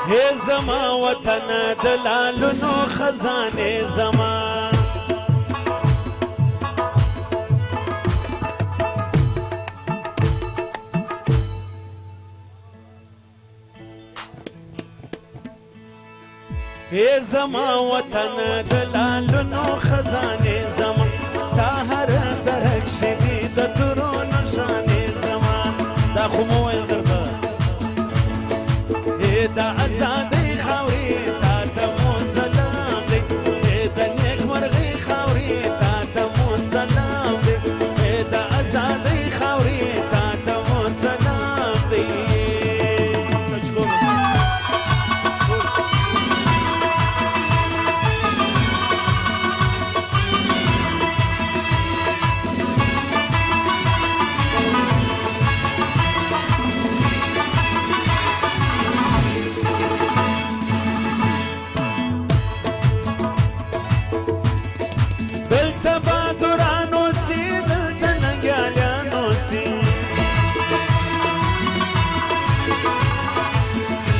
هي زما وطن دلالونو خزانه زما هي زما وطن دلالونو خزانه زما ستا هر درک شدید درو نشانه زما دا خو مو ویل درته دا آزادۍ خاورې تا ته مو سلام دی د نیکمرغۍ خاورې تا ته مو سلام دی د آزادۍ خاورې تا ته مو سلام دی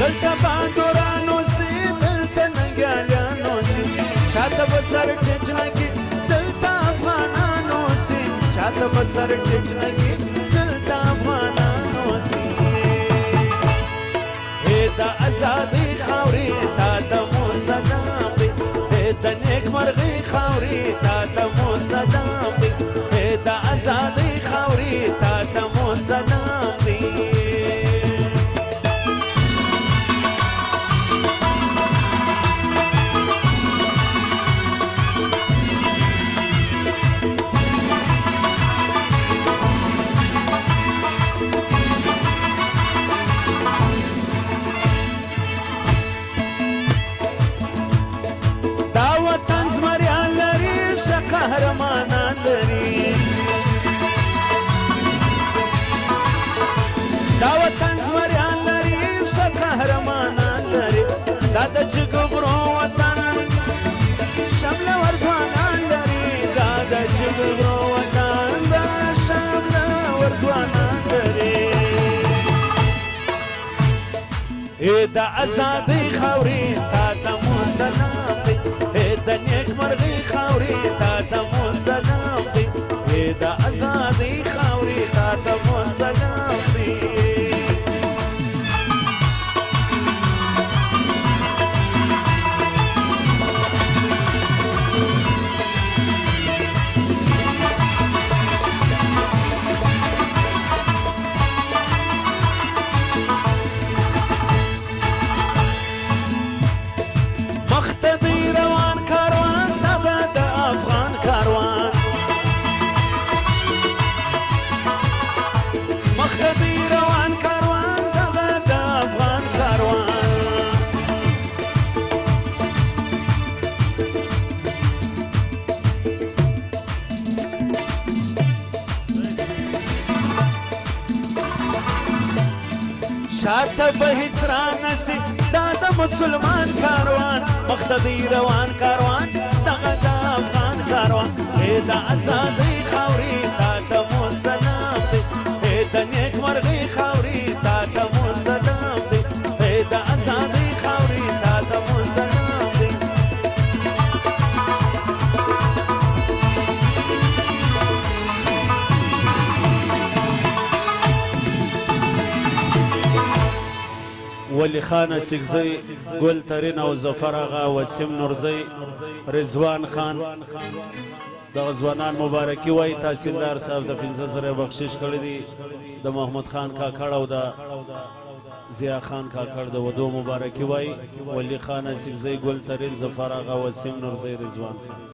دلته بادورانو سي دلته ننګیالانو سي چاته به سر ټیټ لګي دلته افغانانو سي چاته به سر ټیټ لګي دلته افغانانو سي د آزادۍ خاورې تا ته مو سلام دی د نیکمرغۍ خاورې تا ته مو سلام دی د آزادۍ خاورې تا ته مو سلام دی قهرمانان لري دا وطن زمریان لري ښه قهرمانان لري دا د جګبرو وطن شمله ور ځوانان لري دا د جګبرو وطن دا شمله ور ځوانان لري د آزادۍ خاورې تا ته مو سلام دی د نیکمرغۍ خاورې تا ته مو سلام دی د آزادۍ خاورې تا ته مو سلام دی شاته به هیڅ رانسي دا د مسلمان کاروان مخته دی روان کاروان دغه د افغان کاروان د آزادۍ خاورې تا ته مو سلام دی د نیکمرغۍ خاورې تا ته مو سلام دی د آزادۍ خاورې تا ته مو سلام دی ولی خان سکزی گل ترین او زفر آغا وسیم نورزی رضوان خان دا ځوانان مبارکی وای تحصیلدار صاحب د 15 زره بخشش کړی دی د محمد خان کاکړ او د ضیا خان کاکړ د ودو مبارکی وای ولی خان سکزی گل ترین زفر آغا وسیم نورزی رضوان خان